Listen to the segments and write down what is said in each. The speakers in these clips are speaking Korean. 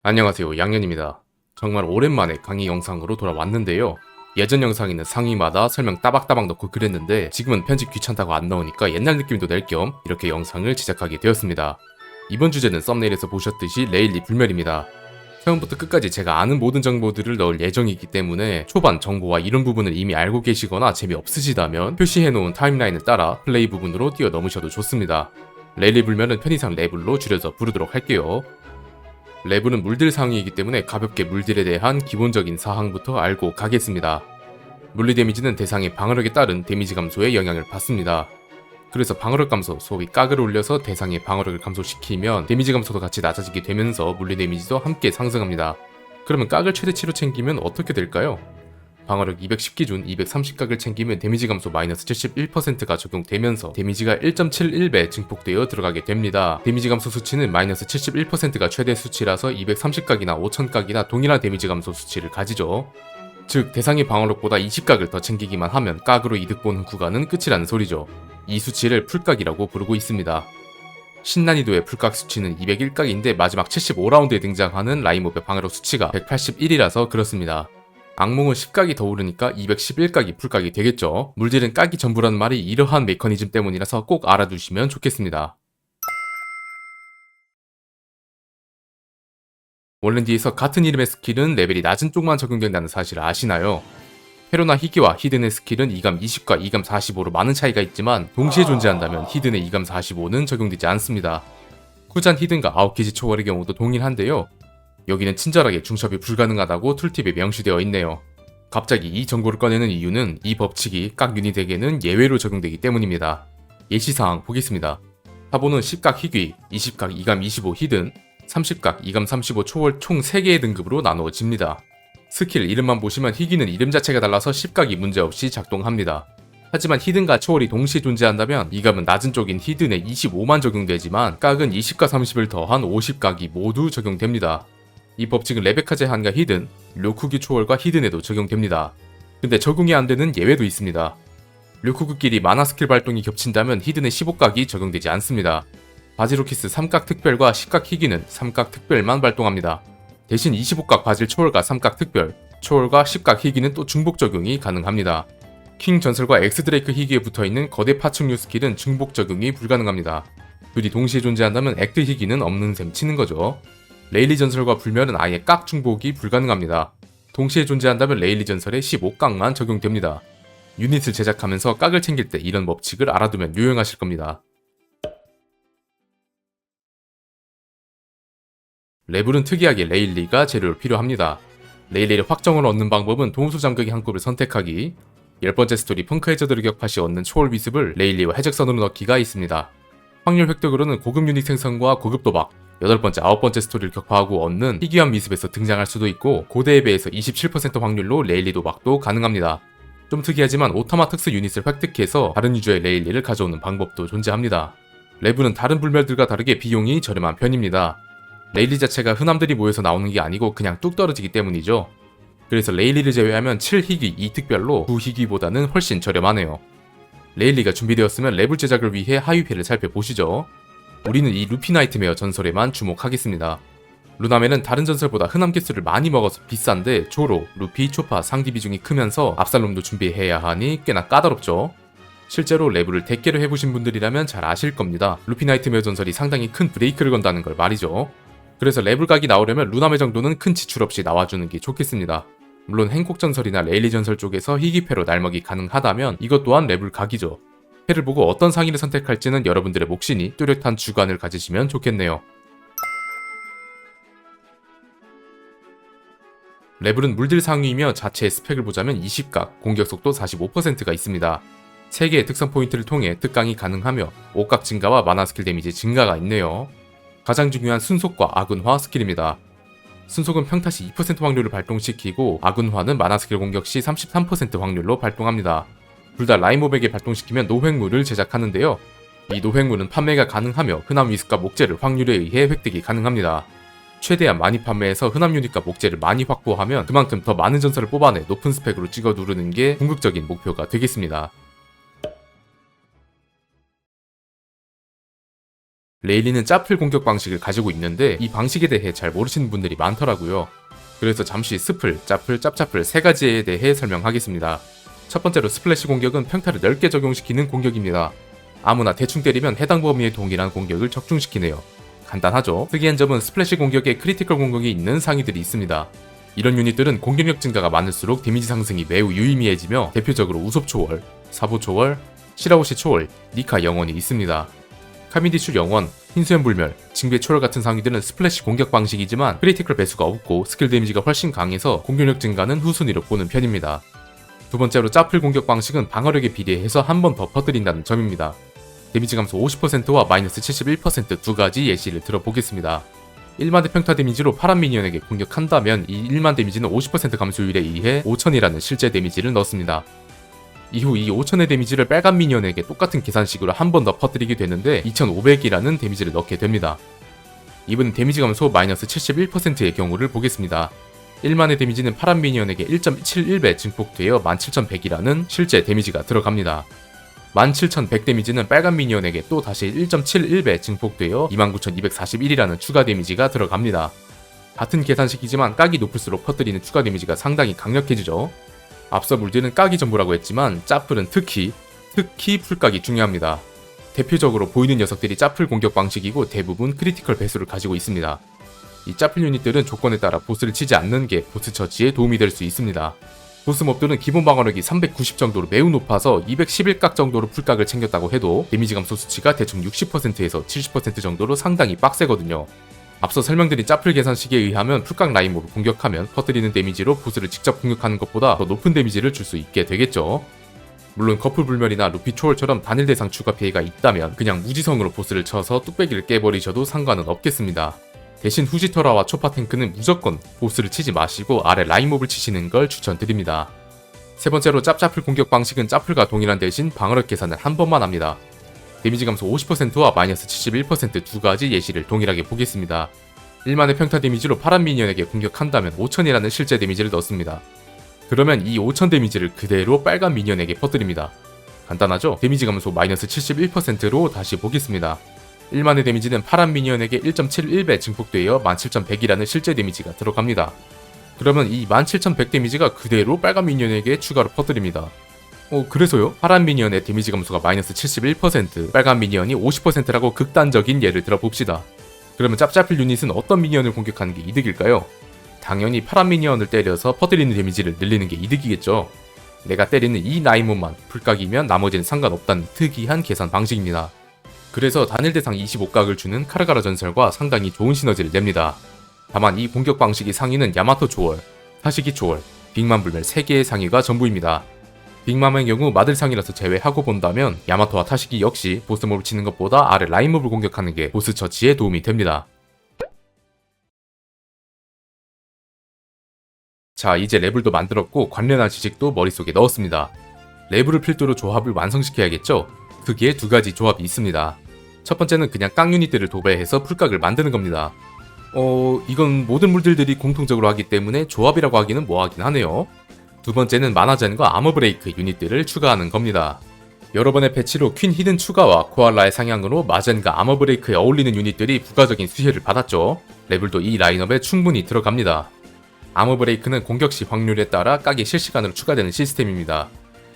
안녕하세요, 양현입니다. 정말 오랜만에 강의 영상으로 돌아왔는데요. 예전 영상에는 상위마다 설명 따박따박 넣고 그랬는데 지금은 편집 귀찮다고 안 넣으니까 옛날 느낌도 낼 겸 이렇게 영상을 제작하게 되었습니다. 이번 주제는 썸네일에서 보셨듯이 레일리 불멸입니다. 처음부터 끝까지 제가 아는 모든 정보들을 넣을 예정이기 때문에 초반 정보와 이런 부분을 이미 알고 계시거나 재미없으시다면 표시해놓은 타임라인을 따라 플레이 부분으로 뛰어넘으셔도 좋습니다. 레일리 불멸은 편의상 레블로 줄여서 부르도록 할게요. 레블은 물딜 상위이기 때문에 가볍게 물딜에 대한 기본적인 사항부터 알고 가겠습니다. 물리 데미지는 대상의 방어력에 따른 데미지 감소에 영향을 받습니다. 그래서 방어력 감소, 소위 깍을 올려서 대상의 방어력을 감소시키면 데미지 감소도 같이 낮아지게 되면서 물리 데미지도 함께 상승합니다. 그러면 깍을 최대치로 챙기면 어떻게 될까요? 방어력 210 기준 230각을 챙기면 데미지 감소 마이너스 71%가 적용되면서 데미지가 1.71배 증폭되어 들어가게 됩니다. 데미지 감소 수치는 마이너스 71%가 최대 수치라서 230각이나 5000각이나 동일한 데미지 감소 수치를 가지죠. 즉 대상의 방어력보다 20각을 더 챙기기만 하면 각으로 이득 보는 구간은 끝이라는 소리죠. 이 수치를 풀각이라고 부르고 있습니다. 신난이도의 풀각 수치는 201각인데 마지막 75라운드에 등장하는 라이몹의 방어력 수치가 181이라서 그렇습니다. 악몽은 10각이 더 오르니까 211각이 풀각이 되겠죠. 물질은 각이 전부라는 말이 이러한 메커니즘 때문이라서 꼭 알아두시면 좋겠습니다. 월랜디에서 같은 이름의 스킬은 레벨이 낮은 쪽만 적용된다는 사실을 아시나요? 페로나 희귀와 히든의 스킬은 2감 20과 2감 45로 많은 차이가 있지만 동시에 존재한다면 히든의 2감 45는 적용되지 않습니다. 쿠잔 히든과 아오키지 초월의 경우도 동일한데요. 여기는 친절하게 중첩이 불가능하다고 툴팁에 명시되어 있네요. 갑자기 이 정보를 꺼내는 이유는 이 법칙이 각 유닛에게는 예외로 적용되기 때문입니다. 예시사항 보겠습니다. 타보는 10각 희귀, 20각 2감 25 히든, 30각 2감 35 초월 총 3개의 등급으로 나누어집니다. 스킬 이름만 보시면 희귀는 이름 자체가 달라서 10각이 문제없이 작동합니다. 하지만 히든과 초월이 동시에 존재한다면 2감은 낮은 쪽인 히든에 25만 적용되지만 각은 20과 30을 더한 50각이 모두 적용됩니다. 이 법칙은 레베카 제한과 히든, 료쿠기 초월과 히든에도 적용됩니다. 근데 적용이 안 되는 예외도 있습니다. 료쿠기끼리 만화 스킬 발동이 겹친다면 히든의 15각이 적용되지 않습니다. 바지로키스 3각 특별과 10각 희귀는 3각 특별만 발동합니다. 대신 25각 바질 초월과 3각 특별, 초월과 10각 희귀는 또 중복 적용이 가능합니다. 킹 전설과 엑스드레이크 희귀에 붙어있는 거대 파충류 스킬은 중복 적용이 불가능합니다. 둘이 동시에 존재한다면 액트 희귀는 없는 셈 치는 거죠. 레일리 전설과 불멸은 아예 각 중복이 불가능합니다. 동시에 존재한다면 레일리 전설에 15각만 적용됩니다. 유닛을 제작하면서 각을 챙길 때 이런 법칙을 알아두면 유용하실 겁니다. 레블은 특이하게 레일리가 재료로 필요합니다. 레일리를 확정을 얻는 방법은 동수 장벽의 한 곱을 선택하기, 10번째 스토리 펑크 해저드를 격파시 얻는 초월 비습을 레일리와 해적선으로 넣기가 있습니다. 확률 획득으로는 고급 유닛 생성과 고급 도박, 8번째, 9번째 스토리를 격파하고 얻는 희귀한 미습에서 등장할 수도 있고 고대에 비해서 27% 확률로 레일리 도박도 가능합니다. 좀 특이하지만 오타마 특수 유닛을 획득해서 다른 유저의 레일리를 가져오는 방법도 존재합니다. 레블은 다른 불멸들과 다르게 비용이 저렴한 편입니다. 레일리 자체가 흔함들이 모여서 나오는 게 아니고 그냥 뚝 떨어지기 때문이죠. 그래서 레일리를 제외하면 7희귀 2특별로 9희귀보다는 훨씬 저렴하네요. 레일리가 준비되었으면 레블 제작을 위해 하위패를 살펴보시죠. 우리는 이 루피 나이트메어 전설에만 주목하겠습니다. 루나메는 다른 전설보다 흔함 개수를 많이 먹어서 비싼데 조로, 루피, 초파 상디 비중이 크면서 압살롬도 준비해야 하니 꽤나 까다롭죠. 실제로 레블을 대개로 해보신 분들이라면 잘 아실 겁니다. 루피 나이트메어 전설이 상당히 큰 브레이크를 건다는 걸 말이죠. 그래서 레블 각이 나오려면 루나메 정도는 큰 지출 없이 나와주는 게 좋겠습니다. 물론 행콕 전설이나 레일리 전설 쪽에서 희귀패로 날먹이 가능하다면 이것 또한 레블 각이죠. 패를 보고 어떤 상위를 선택할지는 여러분들의 몫이니 뚜렷한 주관을 가지시면 좋겠네요. 레블은 물딜 상위이며 자체의 스펙을 보자면 20각, 공격속도 45%가 있습니다. 3개의 특성 포인트를 통해 특강이 가능하며 5각 증가와 마나 스킬 데미지 증가가 있네요. 가장 중요한 순속과 아군화 스킬입니다. 순속은 평타 시 2% 확률을 발동시키고 아군화는 마나 스킬 공격 시 33% 확률로 발동합니다. 둘 다 라이몹에게 발동시키면 노획물을 제작하는데요. 이 노획물은 판매가 가능하며 흔함 위습과 목재를 확률에 의해 획득이 가능합니다. 최대한 많이 판매해서 흔함 유닛과 목재를 많이 확보하면 그만큼 더 많은 전설을 뽑아내 높은 스펙으로 찍어 누르는 게 궁극적인 목표가 되겠습니다. 레일리는 짜플 공격 방식을 가지고 있는데 이 방식에 대해 잘 모르시는 분들이 많더라고요. 그래서 잠시 스플, 짜플, 짭짜플 세 가지에 대해 설명하겠습니다. 첫 번째로 스플래시 공격은 평타를 넓게 적용시키는 공격입니다. 아무나 대충 때리면 해당 범위에 동일한 공격을 적중시키네요. 간단하죠? 특이한 점은 스플래시 공격에 크리티컬 공격이 있는 상위들이 있습니다. 이런 유닛들은 공격력 증가가 많을수록 데미지 상승이 매우 유의미해지며 대표적으로 우솝 초월, 사보 초월, 시라오시 초월, 니카 영원이 있습니다. 카미디슈 영원, 흰수염 불멸, 징배 초월 같은 상위들은 스플래시 공격 방식이지만 크리티컬 배수가 없고 스킬 데미지가 훨씬 강해서 공격력 증가는 후순위로 보는 편입니다. 두 번째로 짜플 공격 방식은 방어력에 비례해서 한 번 더 퍼뜨린다는 점입니다. 데미지 감소 50%와 마이너스 71% 두 가지 예시를 들어보겠습니다. 1만대 평타 데미지로 파란 미니언에게 공격한다면 이 1만 데미지는 50% 감소율에 의해 5000이라는 실제 데미지를 넣습니다. 이후 이 5000의 데미지를 빨간 미니언에게 똑같은 계산식으로 한 번 더 퍼뜨리게 되는데 2500이라는 데미지를 넣게 됩니다. 이번엔 데미지 감소 마이너스 71%의 경우를 보겠습니다. 1만의 데미지는 파란 미니언에게 1.71배 증폭되어 17100이라는 실제 데미지가 들어갑니다. 17100 데미지는 빨간 미니언에게 또 다시 1.71배 증폭되어 29241이라는 추가 데미지가 들어갑니다. 같은 계산식이지만 깍이 높을수록 퍼뜨리는 추가 데미지가 상당히 강력해지죠. 앞서 물들은 깍이 전부라고 했지만 짜플은 특히 풀깍이 중요합니다. 대표적으로 보이는 녀석들이 짜플 공격 방식이고 대부분 크리티컬 배수를 가지고 있습니다. 이 짜플 유닛들은 조건에 따라 보스를 치지 않는 게 보스 처치에 도움이 될 수 있습니다. 보스 몹들은 기본 방어력이 390 정도로 매우 높아서 211각 정도로 풀각을 챙겼다고 해도 데미지 감소 수치가 대충 60%에서 70% 정도로 상당히 빡세거든요. 앞서 설명드린 짜플 계산식에 의하면 풀각 라인몹을 공격하면 퍼뜨리는 데미지로 보스를 직접 공격하는 것보다 더 높은 데미지를 줄 수 있게 되겠죠. 물론 거풀 불멸이나 루피 초월처럼 단일 대상 추가 피해가 있다면 그냥 무지성으로 보스를 쳐서 뚝배기를 깨버리셔도 상관은 없겠습니다. 대신 후지터라와 초파 탱크는 무조건 보스를 치지 마시고 아래 라인몹을 치시는 걸 추천드립니다. 세 번째로 짭짜플 공격 방식은 짜플과 동일한 대신 방어력 계산을 한 번만 합니다. 데미지 감소 50%와 마이너스 71%두 가지 예시를 동일하게 보겠습니다. 1만의 평타 데미지로 파란 미니언에게 공격한다면 5000이라는 실제 데미지를 넣습니다. 그러면 이 5000 데미지를 그대로 빨간 미니언에게 퍼뜨립니다. 간단하죠? 데미지 감소 마이너스 71%로 다시 보겠습니다. 1만의 데미지는 파란 미니언에게 1.71배 증폭되어 17100이라는 실제 데미지가 들어갑니다. 그러면 이 17100 데미지가 그대로 빨간 미니언에게 추가로 퍼뜨립니다. 그래서요? 파란 미니언의 데미지 감소가 마이너스 71%, 빨간 미니언이 50%라고 극단적인 예를 들어봅시다. 그러면 짭짜플 유닛은 어떤 미니언을 공격하는 게 이득일까요? 당연히 파란 미니언을 때려서 퍼뜨리는 데미지를 늘리는 게 이득이겠죠. 내가 때리는 이 라인몹만 풀각이면 나머지는 상관없다는 특이한 계산 방식입니다. 그래서 단일 대상 25각을 주는 카르가라 전설과 상당히 좋은 시너지를 냅니다. 다만 이 공격 방식의 상위는 야마토 초월, 타시기 초월, 빅맘 불멸 3개의 상위가 전부입니다. 빅맘의 경우 마들 상이라서 제외하고 본다면 야마토와 타시기 역시 보스몹을 치는 것보다 아래 라인몹을 공격하는 게 보스 처치에 도움이 됩니다. 자, 이제 레벨도 만들었고 관련한 지식도 머릿속에 넣었습니다. 레벨을 필두로 조합을 완성시켜야겠죠? 크기에 두 가지 조합이 있습니다. 첫 번째는 그냥 깡 유닛들을 도배해서 풀각을 만드는 겁니다. 이건 모든 물들들이 공통적으로 하기 때문에 조합이라고 하기는 뭐하긴 하네요. 두 번째는 마나젠과 아머브레이크 유닛들을 추가하는 겁니다. 여러 번의 패치로 퀸 히든 추가와 코알라의 상향으로 마젠과 아머브레이크에 어울리는 유닛들이 부가적인 수혜를 받았죠. 레벨도 이 라인업에 충분히 들어갑니다. 아머브레이크는 공격 시 확률에 따라 깍이 실시간으로 추가되는 시스템입니다.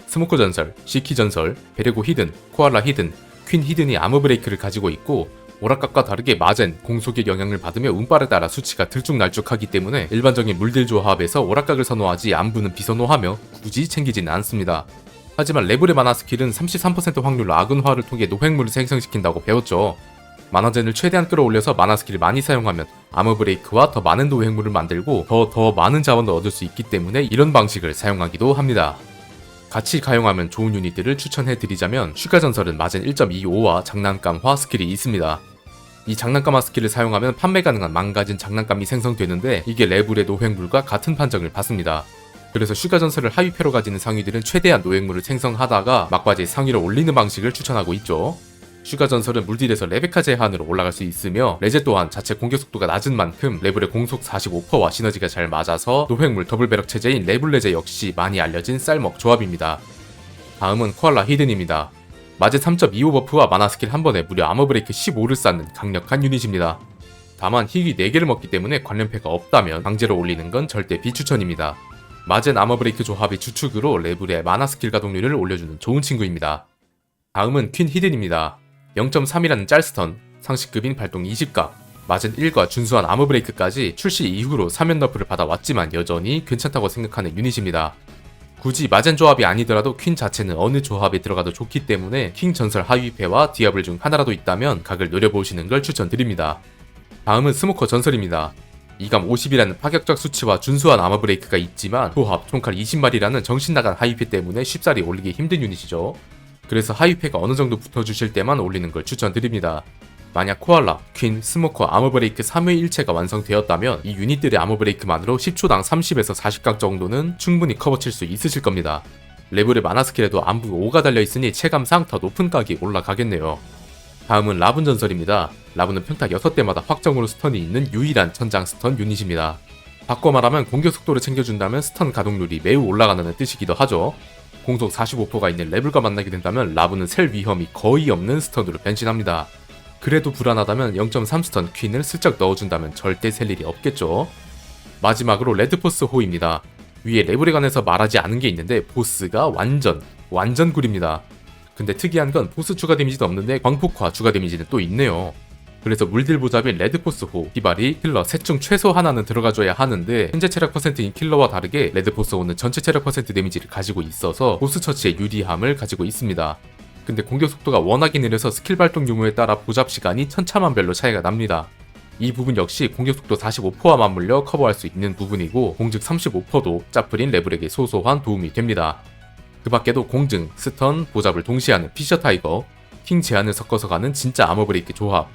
스모커 전설, 시키 전설, 베레고 히든, 코알라 히든, 퀸 히든이 아머브레이크를 가지고 있고 오락각과 다르게 마젠, 공속의 영향을 받으며 운빨에 따라 수치가 들쭉날쭉하기 때문에 일반적인 물들 조합에서 오락각을 선호하지 안부는 비선호하며 굳이 챙기지는 않습니다. 하지만 레벨의 마나 스킬은 33% 확률로 악은화를 통해 노획물을 생성시킨다고 배웠죠. 마나젠을 최대한 끌어올려서 마나 스킬을 많이 사용하면 아머브레이크와 더 많은 노획물을 만들고 더 많은 자원을 얻을 수 있기 때문에 이런 방식을 사용하기도 합니다. 같이 가용하면 좋은 유닛들을 추천해드리자면 슈가전설은 마젠 1.25와 장난감화 스킬이 있습니다. 이 장난감화 스킬을 사용하면 판매 가능한 망가진 장난감이 생성되는데 이게 레벨의 노획물과 같은 판정을 받습니다. 그래서 슈가전설을 하위패로 가지는 상위들은 최대한 노획물을 생성하다가 막바지에 상위를 올리는 방식을 추천하고 있죠. 슈가전설은 물딜에서 레베카 제한으로 올라갈 수 있으며 레제 또한 자체 공격 속도가 낮은 만큼 레벨의 공속 45%와 시너지가 잘 맞아서 노획물 더블 배럭 체제인 레블레제 역시 많이 알려진 쌀먹 조합입니다. 다음은 코알라 히든입니다. 마제 3.25 버프와 마나 스킬 한 번에 무려 아머 브레이크 15를 쌓는 강력한 유닛입니다. 다만 희귀 4개를 먹기 때문에 관련패가 없다면 강제로 올리는 건 절대 비추천입니다. 마젠 아머 브레이크 조합이 주축으로 레블의 마나 스킬 가동률을 올려주는 좋은 친구입니다. 다음은 퀸 히든입니다. 0.3이라는 짤스턴, 상식급인 발동 20각, 마젠 1과 준수한 아머 브레이크까지 출시 이후로 3연 너프를 받아왔지만 여전히 괜찮다고 생각하는 유닛입니다. 굳이 마젠 조합이 아니더라도 퀸 자체는 어느 조합에 들어가도 좋기 때문에 킹 전설 하위패와 디아블 중 하나라도 있다면 각을 노려보시는 걸 추천드립니다. 다음은 스모커 전설입니다. 2감 50이라는 파격적 수치와 준수한 아머 브레이크가 있지만 조합 총칼 20마리라는 정신나간 하위패 때문에 쉽사리 올리기 힘든 유닛이죠. 그래서 하위패가 어느 정도 붙어주실 때만 올리는 걸 추천드립니다. 만약 코알라, 퀸, 스모커, 아머 브레이크 3회 일체가 완성되었다면 이 유닛들의 아머 브레이크만으로 10초당 30에서 40각 정도는 충분히 커버칠 수 있으실 겁니다. 레벨의 마나 스킬에도 안부 5가 달려있으니 체감상 더 높은 각이 올라가겠네요. 다음은 라분 전설입니다. 라분은 평타 6대마다 확정으로 스턴이 있는 유일한 천장 스턴 유닛입니다. 바꿔 말하면 공격 속도를 챙겨준다면 스턴 가동률이 매우 올라간다는 뜻이기도 하죠. 공속 45%가 있는 레벨과 만나게 된다면 라분은 셀 위험이 거의 없는 스턴으로 변신합니다. 그래도 불안하다면 0.3 스턴 퀸을 슬쩍 넣어준다면 절대 셀 일이 없겠죠. 마지막으로 레드포스 호입니다. 위에 레벨에 관해서 말하지 않은 게 있는데 보스가 완전 꿀입니다. 근데 특이한 건 보스 추가 데미지도 없는데 광폭화 추가 데미지는 또 있네요. 그래서 물딜 보잡인 레드포스호, 디바리, 힐러 셋 중 최소 하나는 들어가줘야 하는데 현재 체력 퍼센트인 킬러와 다르게 레드포스호는 전체 체력 퍼센트 데미지를 가지고 있어서 보스 처치에 유리함을 가지고 있습니다. 근데 공격 속도가 워낙에 느려서 스킬 발동 유무에 따라 보잡 시간이 천차만별로 차이가 납니다. 이 부분 역시 공격 속도 45%와 맞물려 커버할 수 있는 부분이고 공즉 35%도 짜프린 레블에게 소소한 도움이 됩니다. 그 밖에도 공증, 스턴, 보잡을 동시에 하는 피셔 타이거, 킹 제한을 섞어서 가는 진짜 아머 브레이크 조합,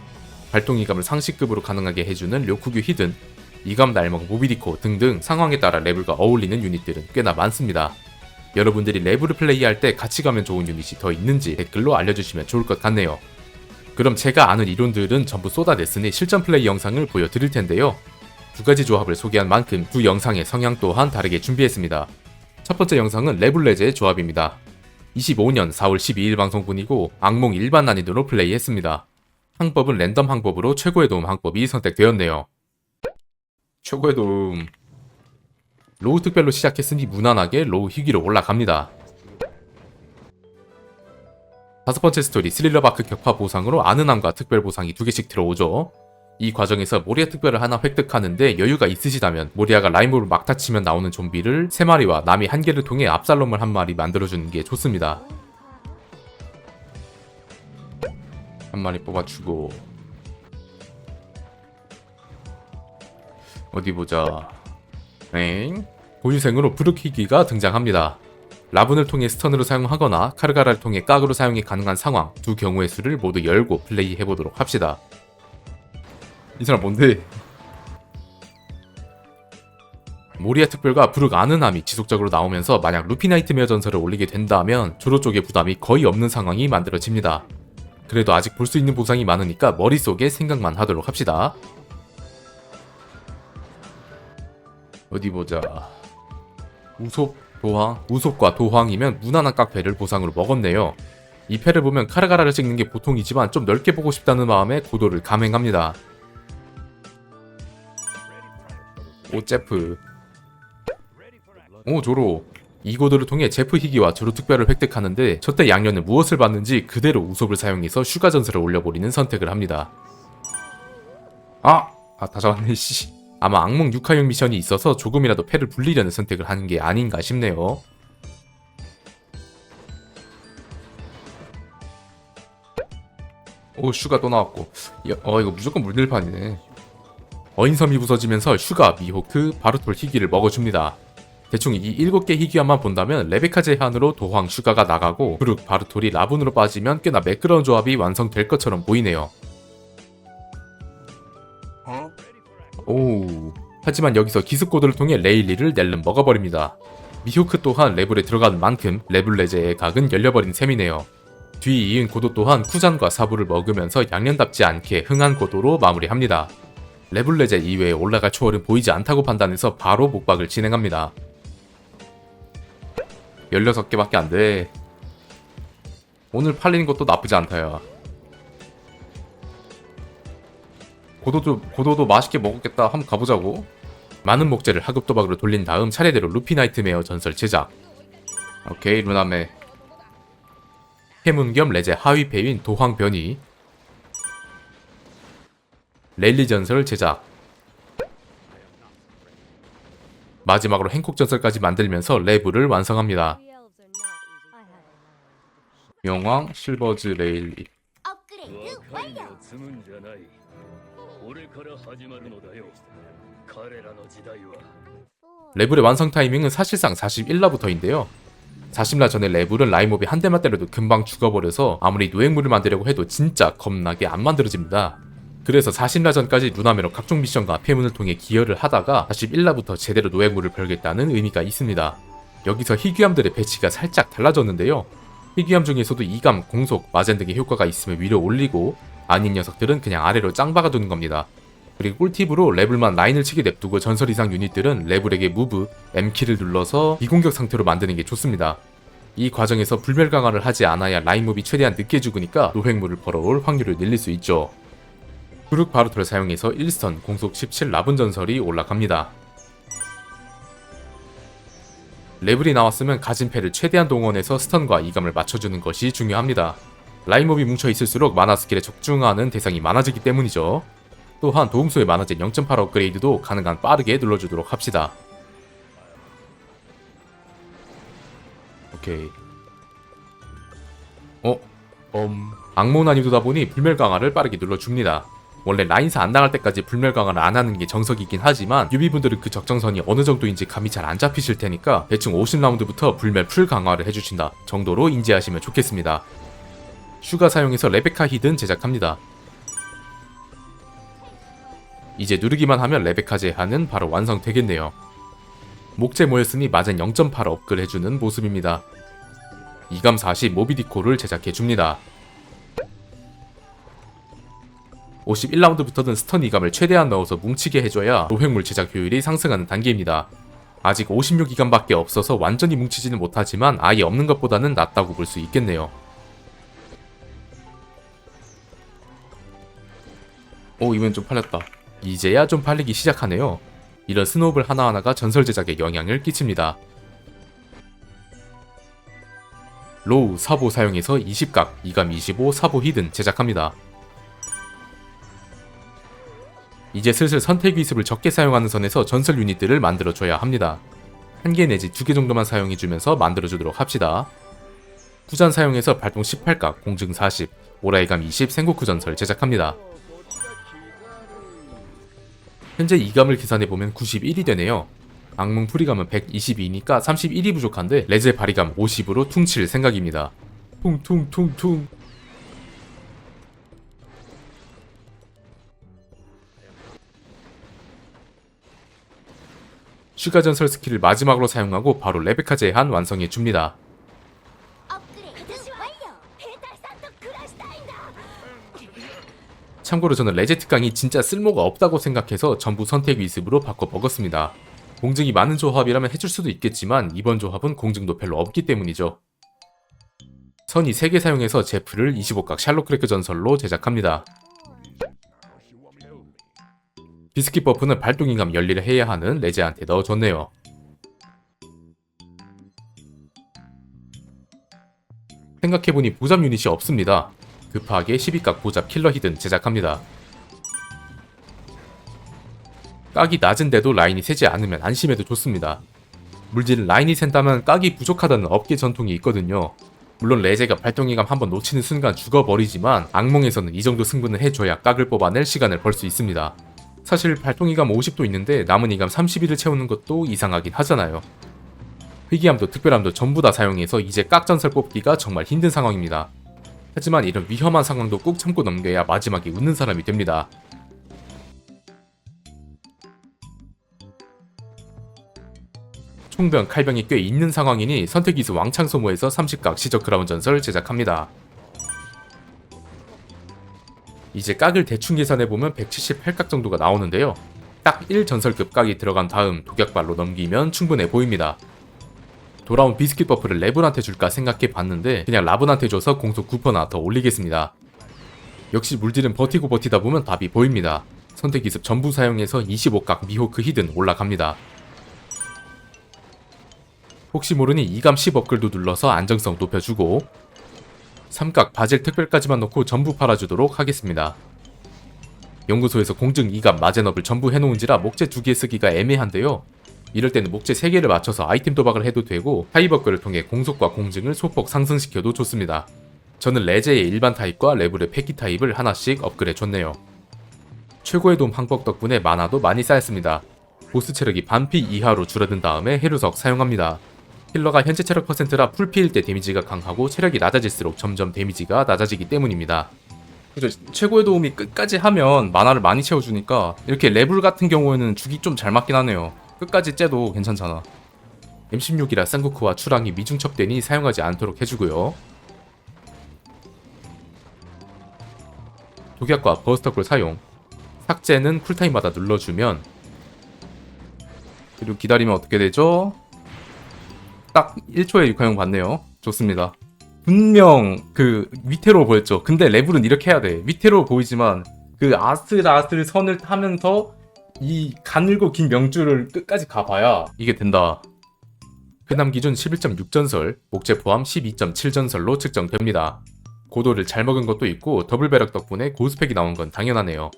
발동 이감을 상식급으로 가능하게 해주는 료쿠규 히든, 이감 날먹 모비리코 등등 상황에 따라 레벨과 어울리는 유닛들은 꽤나 많습니다. 여러분들이 레벨을 플레이할 때 같이 가면 좋은 유닛이 더 있는지 댓글로 알려주시면 좋을 것 같네요. 그럼 제가 아는 이론들은 전부 쏟아냈으니 실전 플레이 영상을 보여드릴 텐데요. 두 가지 조합을 소개한 만큼 두 영상의 성향 또한 다르게 준비했습니다. 첫 번째 영상은 레블레제의 조합입니다. 25년 4월 12일 방송분이고 악몽 일반 난이도로 플레이했습니다. 항법은 랜덤 항법으로 최고의 도움 항법이 선택되었네요. 최고의 도움... 로우 특별로 시작했으니 무난하게 로우 희귀로 올라갑니다. 다섯 번째 스토리 스릴러바크 격파 보상으로 아는함과 특별 보상이 2개씩 들어오죠. 이 과정에서 모리아 특별을 하나 획득하는데 여유가 있으시다면 모리아가 라인볼을 막타 치면 나오는 좀비를 3마리와 남이 1개를 통해 압살롬을 1마리 만들어주는 게 좋습니다. 1마리 뽑아주고 어디 보자. 엥? 고유생으로 브루키기가 등장합니다. 라분을 통해 스턴으로 사용하거나 카르가라를 통해 깍으로 사용이 가능한 상황 두 경우의 수를 모두 열고 플레이해보도록 합시다. 이 사람 뭔데? 모리아 특별과 브룩 아는함이 지속적으로 나오면서 만약 루피 나이트메어 전설을 올리게 된다면 조로 쪽의 부담이 거의 없는 상황이 만들어집니다. 그래도 아직 볼 수 있는 보상이 많으니까 머릿속에 생각만 하도록 합시다. 어디 보자. 우솝, 도황, 우솝과 도황이면 무난한 깍패를 보상으로 먹었네요. 이 패를 보면 카르가라를 찍는 게 보통이지만 좀 넓게 보고 싶다는 마음에 고도를 감행합니다. 오 제프. 오 조로. 이 고도를 통해 제프 희귀와 조로 특별을 획득하는데 저때 양녀는 무엇을 받는지 그대로 우솝을 사용해서 슈가 전설을 올려버리는 선택을 합니다. 다 잡았네 씨. 아마 악몽 6화용 미션이 있어서 조금이라도 패를 불리려는 선택을 하는 게 아닌가 싶네요. 오 슈가 또 나왔고 이거 무조건 물들판이네. 어인섬이 부서지면서 슈가, 미호크, 바루톨 희귀를 먹어줍니다. 대충 이 7개 희귀화만 본다면 레베카 제한으로 도황, 슈가가 나가고 브룩, 바루톨이 라분으로 빠지면 꽤나 매끄러운 조합이 완성될 것처럼 보이네요. 오. 하지만 여기서 기습코드를 통해 레일리를 낼름 먹어버립니다. 미호크 또한 레벨에 들어가는 만큼 레블레제의 각은 열려버린 셈이네요. 뒤 이은 고도 또한 쿠잔과 사부를 먹으면서 양년답지 않게 흥한 고도로 마무리합니다. 레블레제 이외에 올라갈 초월은 보이지 않다고 판단해서 바로 목박을 진행합니다. 16개밖에 안돼. 오늘 팔리는 것도 나쁘지 않다야. 고도도 맛있게 먹었겠다. 한번 가보자고. 많은 목재를 하급도박으로 돌린 다음 차례대로 루피 나이트메어 전설 제작. 오케이, 루나메. 해문 겸 레제 하위 패인 도황 변이. 랠리 전설 제작. 마지막으로 행콕 전설까지 만들면서 레브를 완성합니다. 명왕 실버즈 레일리. 레블의 완성 타이밍은 사실상 41라부터인데요. 40라 전에 레블은 라이몹이 한 대만 때려도 금방 죽어버려서 아무리 노획물을 만들려고 해도 진짜 겁나게 안 만들어집니다. 그래서 40라 전까지 루나메로 각종 미션과 폐문을 통해 기여를 하다가 41라부터 제대로 노획물을 벌겠다는 의미가 있습니다. 여기서 희귀함들의 배치가 살짝 달라졌는데요. 희귀함 중에서도 이감, 공속, 마젠 등의 효과가 있으면 위로 올리고 아닌 녀석들은 그냥 아래로 짱 박아두는 겁니다. 그리고 꿀팁으로 레블만 라인을 치게 냅두고 전설 이상 유닛들은 레블에게 무브, M키를 눌러서 비공격 상태로 만드는 게 좋습니다. 이 과정에서 불멸 강화를 하지 않아야 라인몹이 최대한 늦게 죽으니까 노획물을 벌어올 확률을 늘릴 수 있죠. 부룩 바루트를 사용해서 1스턴 공속 17 라분 전설이 올라갑니다. 레블이 나왔으면 가진 패를 최대한 동원해서 스턴과 이감을 맞춰주는 것이 중요합니다. 라인몹이 뭉쳐있을수록 마나 스킬에 적중하는 대상이 많아지기 때문이죠. 또한 도움소의 만화제 0.8 업그레이드도 가능한 빠르게 눌러주도록 합시다. 오케이. 악몽 난이도다 보니 불멸 강화를 빠르게 눌러줍니다. 원래 라인사 안 나갈 때까지 불멸 강화를 안 하는 게 정석이긴 하지만 유비분들은 그 적정선이 어느 정도인지 감이 잘 안 잡히실 테니까 대충 50라운드부터 불멸 풀 강화를 해주신다 정도로 인지하시면 좋겠습니다. 슈가 사용해서 레베카 히든 제작합니다. 이제 누르기만 하면 레베카 제한은 바로 완성되겠네요. 목재 모였으니 마젠 0.8 업글 해주는 모습입니다. 이감 40 모비디코를 제작해줍니다. 51라운드부터는 스턴 이감을 최대한 넣어서 뭉치게 해줘야 노획물 제작 효율이 상승하는 단계입니다. 아직 56이감밖에 없어서 완전히 뭉치지는 못하지만 아예 없는 것보다는 낫다고 볼 수 있겠네요. 이번엔 좀 팔렸다. 이제야 좀 팔리기 시작하네요. 이런 스노우볼 하나하나가 전설 제작에 영향을 끼칩니다. 로우, 사보 사용해서 20각, 이감 25, 사보 히든 제작합니다. 이제 슬슬 선택 위습을 적게 사용하는 선에서 전설 유닛들을 만들어줘야 합니다. 1개 내지 2개 정도만 사용해주면서 만들어주도록 합시다. 후잔 사용해서 발동 18각, 공증 40, 오라이감 20, 생고쿠 전설 제작합니다. 현재 이감을 계산해보면 91이 되네요. 악몽 프리감은 122니까 31이 부족한데 레제 바리감 50으로 퉁칠 생각입니다. 퉁퉁퉁퉁. 슈가 전설 스킬을 마지막으로 사용하고 바로 레베카 제한 완성해줍니다. 참고로 저는 레제 특강이 진짜 쓸모가 없다고 생각해서 전부 선택 위습으로 바꿔 먹었습니다. 공증이 많은 조합이라면 해줄 수도 있겠지만 이번 조합은 공증도 별로 없기 때문이죠. 선이 3개 사용해서 제프를 25각 샬롯크래크 전설로 제작합니다. 비스킷 버프는 발동인감 열리를 해야 하는 레제한테 넣어줬네요. 생각해보니 보잡 유닛이 없습니다. 급하게 12각 보잡 킬러 히든 제작합니다. 깍이 낮은데도 라인이 세지 않으면 안심해도 좋습니다. 물질 라인이 센다면 깍이 부족하다는 업계 전통이 있거든요. 물론 레제가 발동이감 한번 놓치는 순간 죽어버리지만 악몽에서는 이 정도 승부는 해줘야 깍을 뽑아낼 시간을 벌 수 있습니다. 사실 발동이감 50도 있는데 남은 이감 31을 채우는 것도 이상하긴 하잖아요. 희귀함도 특별함도 전부 다 사용해서 이제 깍 전설 뽑기가 정말 힘든 상황입니다. 하지만 이런 위험한 상황도 꾹 참고 넘겨야 마지막에 웃는 사람이 됩니다. 총병, 칼병이 꽤 있는 상황이니 선택기수 왕창 소모해서 30각 시저 크라운 전설 제작합니다. 이제 깍을 대충 계산해보면 178각 정도가 나오는데요. 딱 1전설급 깍이 들어간 다음 독약발로 넘기면 충분해 보입니다. 돌아온 비스킷 버프를 레블한테 줄까 생각해 봤는데 그냥 라븐한테 줘서 공속 9%나 더 올리겠습니다. 역시 물질은 버티고 버티다 보면 답이 보입니다. 선택 기습 전부 사용해서 25각 미호크 히든 올라갑니다. 혹시 모르니 2감 10업글도 눌러서 안정성 높여주고 3각 바질 특별까지만 넣고 전부 팔아주도록 하겠습니다. 연구소에서 공증 2감 마젠업을 전부 해놓은지라 목재 2개 쓰기가 애매한데요. 이럴 때는 목재 3개를 맞춰서 아이템 도박을 해도 되고 타입업글을 통해 공속과 공증을 소폭 상승시켜도 좋습니다. 저는 레제의 일반 타입과 레블의 패기 타입을 하나씩 업글해 줬네요. 최고의 도움 항법 덕분에 마나도 많이 쌓였습니다. 보스 체력이 반피 이하로 줄어든 다음에 해루석 사용합니다. 힐러가 현재 체력 퍼센트라 풀피일 때 데미지가 강하고 체력이 낮아질수록 점점 데미지가 낮아지기 때문입니다. 그죠? 최고의 도움이 끝까지 하면 마나를 많이 채워주니까 이렇게 레블 같은 경우에는 죽이 좀 잘 맞긴 하네요. 끝까지 째도 괜찮잖아. M16이라 쌍구크와 추랑이 미중첩되니 사용하지 않도록 해주고요. 독약과 버스터콜 사용. 삭제는 쿨타임마다 눌러주면 그리고 기다리면 어떻게 되죠? 딱 1초에 육화형 받네요. 좋습니다. 분명 그 위태로워 보였죠. 근데 레블은 이렇게 해야 돼. 위태로워 보이지만 그 아슬아슬 선을 타면서 이 가늘고 긴 명줄을 끝까지 가봐야 이게 된다. 흔함 기준 11.6전설, 목재 포함 12.7전설로 측정됩니다. 고도를 잘 먹은 것도 있고 더블 배럭 덕분에 고스펙이 나온 건 당연하네요.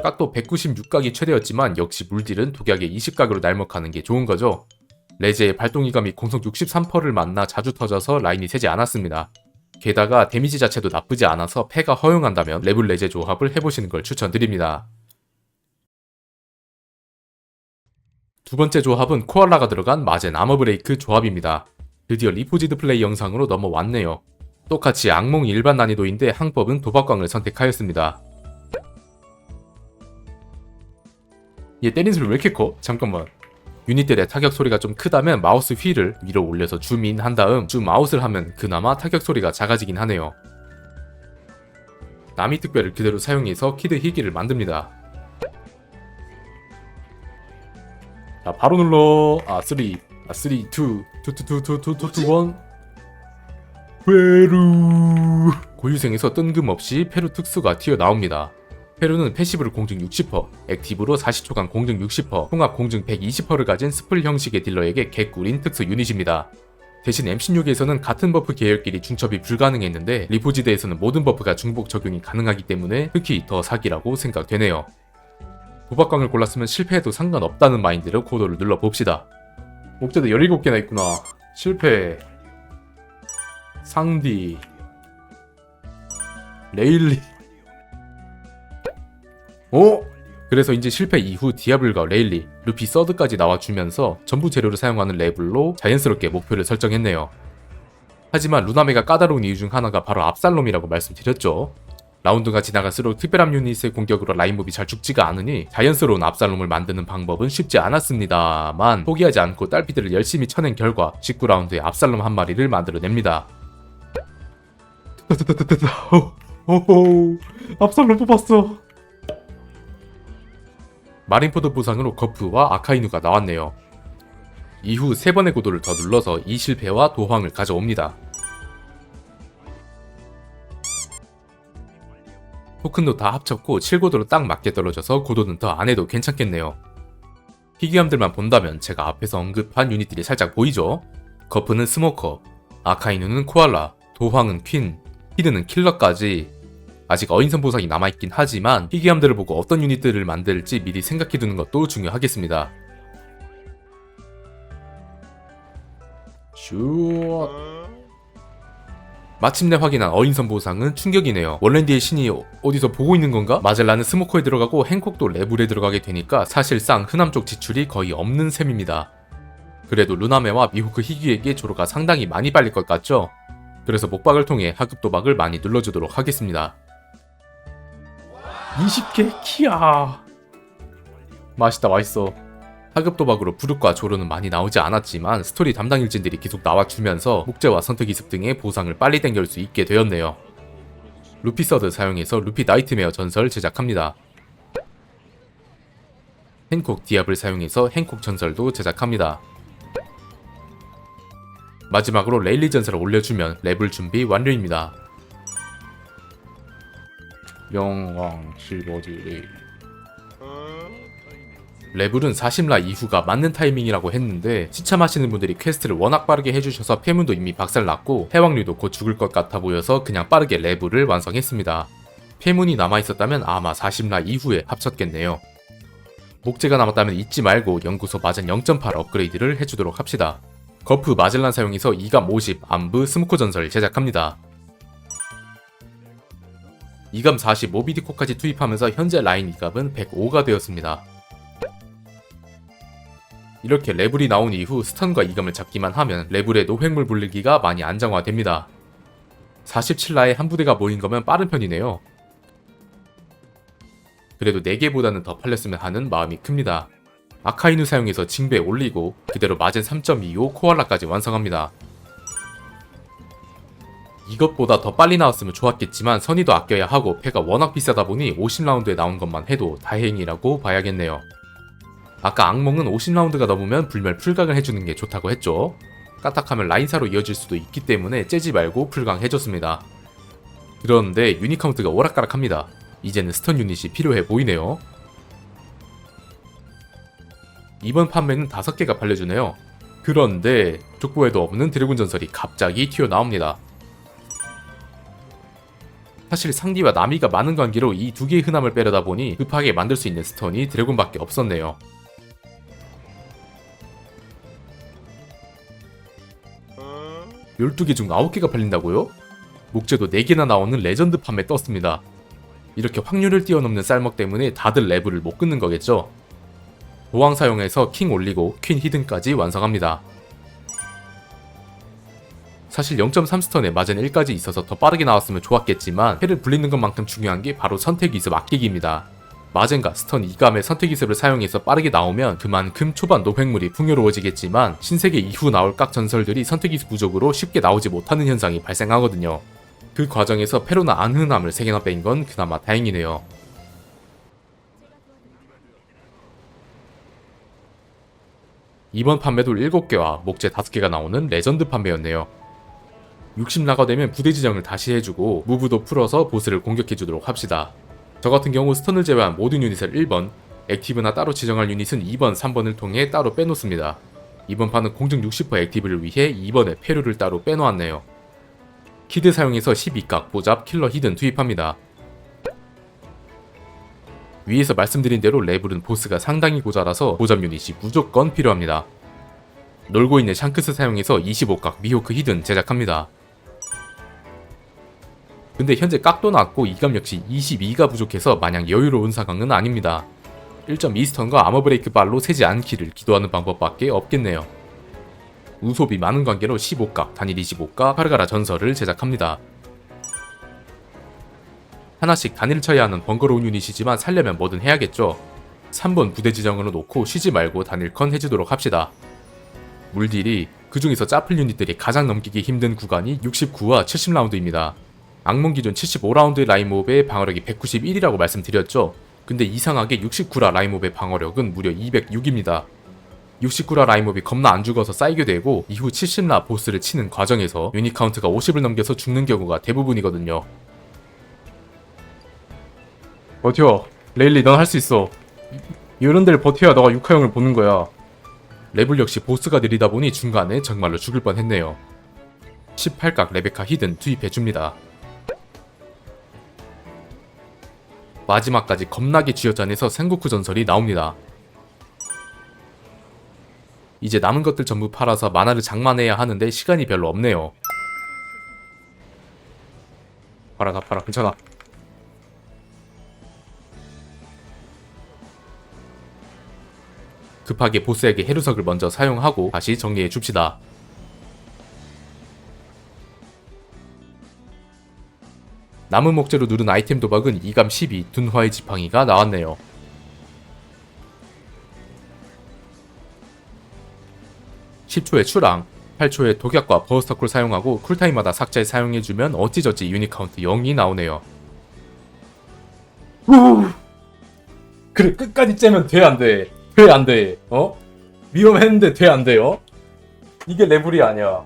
각도 196각이 최대였지만 역시 물딜은 독약의 20각으로 날먹하는 게 좋은 거죠. 레제의 발동이감이 공속 63%를 만나 자주 터져서 라인이 세지 않았습니다. 게다가 데미지 자체도 나쁘지 않아서 패가 허용한다면 레블 레제 조합을 해보시는 걸 추천드립니다. 두 번째 조합은 코알라가 들어간 마젠 아머브레이크 조합입니다. 드디어 리포지드 플레이 영상으로 넘어왔네요. 똑같이 악몽 일반 난이도인데 항법은 도박광을 선택하였습니다. 얘 때린 소리 왜 이렇게 커? 잠깐만. 유닛들의 타격 소리가 좀 크다면 마우스 휠을 위로 올려서 줌인 한 다음 줌아웃을 하면 그나마 타격 소리가 작아지긴 하네요. 나미 특별을 그대로 사용해서 키드 희귀를 만듭니다. 자, 바로 눌러. 3, 2, 1 페루. 고유생에서 뜬금없이 페루 특수가 튀어나옵니다. 페루는 패시브를 공증 60%, 액티브로 40초간 공증 60%, 통합 공증 120%를 가진 스플 형식의 딜러에게 개꿀인 특수 유닛입니다. 대신 M16에서는 같은 버프 계열끼리 중첩이 불가능했는데 리포지드에서는 모든 버프가 중복 적용이 가능하기 때문에 특히 더 사기라고 생각되네요. 도박광을 골랐으면 실패해도 상관없다는 마인드로 코드를 눌러봅시다. 목재도 17개나 있구나. 실패. 상디. 레일리. 그래서 이제 실패 이후 디아블과 레일리, 루피 서드까지 나와주면서 전부 재료를 사용하는 레벨로 자연스럽게 목표를 설정했네요. 하지만 루나메가 까다로운 이유 중 하나가 바로 압살롬이라고 말씀드렸죠. 라운드가 지나갈수록 특별한 유닛의 공격으로 라인몹이 잘 죽지가 않으니 자연스러운 압살롬을 만드는 방법은 쉽지 않았습니다만 포기하지 않고 딸피들을 열심히 쳐낸 결과 19라운드에 압살롬 한 마리를 만들어냅니다. 압살롬 뽑았어. 마린포드 보상으로 거프와 아카이누가 나왔네요. 이후 3번의 고도를 더 눌러서 이 실패와 도황을 가져옵니다. 토큰도 다 합쳤고 7고도로 딱 맞게 떨어져서 고도는 더 안해도 괜찮겠네요. 희귀함들만 본다면 제가 앞에서 언급한 유닛들이 살짝 보이죠? 거프는 스모커, 아카이누는 코알라, 도황은 퀸, 히드는 킬러까지 아직 어인선 보상이 남아있긴 하지만 희귀함들을 보고 어떤 유닛들을 만들지 미리 생각해두는 것도 중요하겠습니다. 슈. 마침내 확인한 어인선 보상은 충격이네요. 월랜디의 신이 어디서 보고 있는 건가? 마젤라는 스모커에 들어가고 행콕도 레블에 들어가게 되니까 사실상 흔함 쪽 지출이 거의 없는 셈입니다. 그래도 루나메와 미호크 희귀에게 조로가 상당히 많이 빨릴 것 같죠? 그래서 목박을 통해 하급 도박을 많이 눌러주도록 하겠습니다. 20개 키야. 맛있다, 맛있어. 하급 도박으로 부르과 조로는 많이 나오지 않았지만 스토리 담당 일진들이 계속 나와주면서 목재와 선택 이습 등의 보상을 빨리 땡길 수 있게 되었네요. 루피 서드 사용해서 루피 나이트메어 전설 제작합니다. 행콕 디압을 사용해서 행콕 전설도 제작합니다. 마지막으로 레일리 전설을 올려주면 레벨 준비 완료입니다. 영광 실버디 레벨은 40라 이후가 맞는 타이밍이라고 했는데 시참하시는 분들이 퀘스트를 워낙 빠르게 해주셔서 패문도 이미 박살났고 해왕류도 곧 죽을 것 같아 보여서 그냥 빠르게 레벨을 완성했습니다. 패문이 남아있었다면 아마 40라 이후에 합쳤겠네요. 목재가 남았다면 잊지 말고 연구소 마젠 0.8 업그레이드를 해주도록 합시다. 거프 마젤란 사용해서 2감 50 암브 스모커 전설 제작합니다. 2감 40 모비디코까지 투입하면서 현재 라인 2감은 105가 되었습니다. 이렇게 레벨이 나온 이후 스턴과 2감을 잡기만 하면 레벨의 노획물 불리기가 많이 안정화됩니다. 47라에 한 부대가 모인 거면 빠른 편이네요. 그래도 4개보다는 더 팔렸으면 하는 마음이 큽니다. 아카이누 사용해서 징배 올리고 그대로 마젠 3.25 코알라까지 완성합니다. 이것보다 더 빨리 나왔으면 좋았겠지만 선의도 아껴야 하고 패가 워낙 비싸다 보니 50라운드에 나온 것만 해도 다행이라고 봐야겠네요. 아까 악몽은 50라운드가 넘으면 불멸 풀강을 해주는 게 좋다고 했죠. 까딱하면 라인사로 이어질 수도 있기 때문에 째지 말고 풀강 해줬습니다. 그런데 유닛 카운트가 오락가락합니다. 이제는 스턴 유닛이 필요해 보이네요. 이번 판매는 5개가 팔려주네요. 그런데 족보에도 없는 드래곤 전설이 갑자기 튀어나옵니다. 사실 상디와 나미가 많은 관계로 이 2개의 흔함을 빼려다 보니 급하게 만들 수 있는 스턴이 드래곤밖에 없었네요. 12개 중 9개가 팔린다고요? 목재도 4개나 나오는 레전드 판매 떴습니다. 이렇게 확률을 뛰어넘는 쌀먹 때문에 다들 레벨을 못 끊는 거겠죠? 보왕 사용해서 킹 올리고 퀸 히든까지 완성합니다. 사실 0.3스턴에 마젠 1까지 있어서 더 빠르게 나왔으면 좋았겠지만 패를 불리는 것만큼 중요한 게 바로 선택기습 아끼기입니다. 마젠과 스턴 2감의 선택기습을 사용해서 빠르게 나오면 그만큼 초반 노획물이 풍요로워지겠지만 신세계 이후 나올 각 전설들이 선택기습 부족으로 쉽게 나오지 못하는 현상이 발생하거든요. 그 과정에서 페로나 안흔함을 3개나 뺀 건 그나마 다행이네요. 이번 판매도 7개와 목재 5개가 나오는 레전드 판매였네요. 60라가 되면 부대 지정을 다시 해주고 무브도 풀어서 보스를 공격해주도록 합시다. 저 같은 경우 스턴을 제외한 모든 유닛을 1번, 액티브나 따로 지정할 유닛은 2번, 3번을 통해 따로 빼놓습니다. 이번 판은 공중 60% 액티브를 위해 2번에 페루를 따로 빼놓았네요. 키드 사용해서 12각 보잡 킬러 히든 투입합니다. 위에서 말씀드린 대로 레벨은 보스가 상당히 고자라서 보잡 유닛이 무조건 필요합니다. 놀고 있는 샹크스 사용해서 25각 미호크 히든 제작합니다. 근데 현재 깍도 낮고 2감 역시 22가 부족해서 마냥 여유로운 상황은 아닙니다. 1.2스턴과 아머브레이크 발로 세지 않기를 기도하는 방법밖에 없겠네요. 우소비 많은 관계로 15각, 단일 25각 파르가라 전설을 제작합니다. 하나씩 단일 쳐야 하는 번거로운 유닛이지만 살려면 뭐든 해야겠죠. 3번 부대 지정으로 놓고 쉬지 말고 단일 컨 해주도록 합시다. 물딜이 그 중에서 짜플 유닛들이 가장 넘기기 힘든 구간이 69와 70라운드입니다. 악몽 기준 75라운드 라인몹의 방어력이 191이라고 말씀드렸죠. 근데 이상하게 69라 라인몹의 방어력은 무려 206입니다. 69라 라인몹이 겁나 안 죽어서 쌓이게 되고 이후 70라 보스를 치는 과정에서 유닛 카운트가 50을 넘겨서 죽는 경우가 대부분이거든요. 버텨. 레일리 넌 할 수 있어. 이런 데를 버텨야 너가 6화형을 보는 거야. 레벨 역시 보스가 느리다 보니 중간에 정말로 죽을 뻔했네요. 18각 레베카 히든 투입해줍니다. 마지막까지 겁나게 쥐어짜내서 생고쿠 전설이 나옵니다. 이제 남은 것들 전부 팔아서 만화를 장만해야 하는데 시간이 별로 없네요. 팔아 다 팔아 괜찮아. 급하게 보스에게 해루석을 먼저 사용하고 다시 정리해 줍시다. 남은 목재로 누른 아이템 도박은 2감 12 둔화의 지팡이가 나왔네요. 10초의 출항, 8초의 독약과 버스터쿨 사용하고 쿨타임마다 삭제 사용해주면 어찌저찌 유닛 카운트 0이 나오네요. 그래 끝까지 째면 돼 안돼? 돼 안돼? 어? 위험했는데 돼 안돼요? 이게 레벨이 아니야.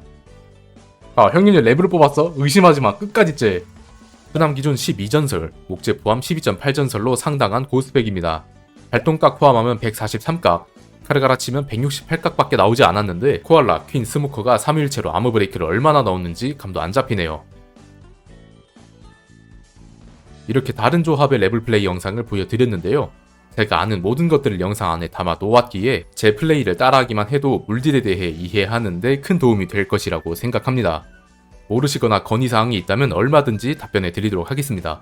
형님이 레벨을 뽑았어? 의심하지마 끝까지 째. 흔함 기준 12전설, 목재 포함 12.8전설로 상당한 고스펙입니다. 발동각 포함하면 143각, 카르가라 치면 168각밖에 나오지 않았는데 코알라, 퀸, 스모커가 3일체로 아머 브레이크를 얼마나 넣었는지 감도 안 잡히네요. 이렇게 다른 조합의 레벨 플레이 영상을 보여드렸는데요. 제가 아는 모든 것들을 영상 안에 담아 놓았기에 제 플레이를 따라하기만 해도 물딜에 대해 이해하는데 큰 도움이 될 것이라고 생각합니다. 모르시거나 건의사항이 있다면 얼마든지 답변해 드리도록 하겠습니다.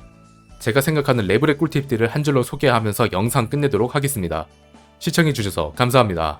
제가 생각하는 레벨의 꿀팁들을 한 줄로 소개하면서 영상 끝내도록 하겠습니다. 시청해주셔서 감사합니다.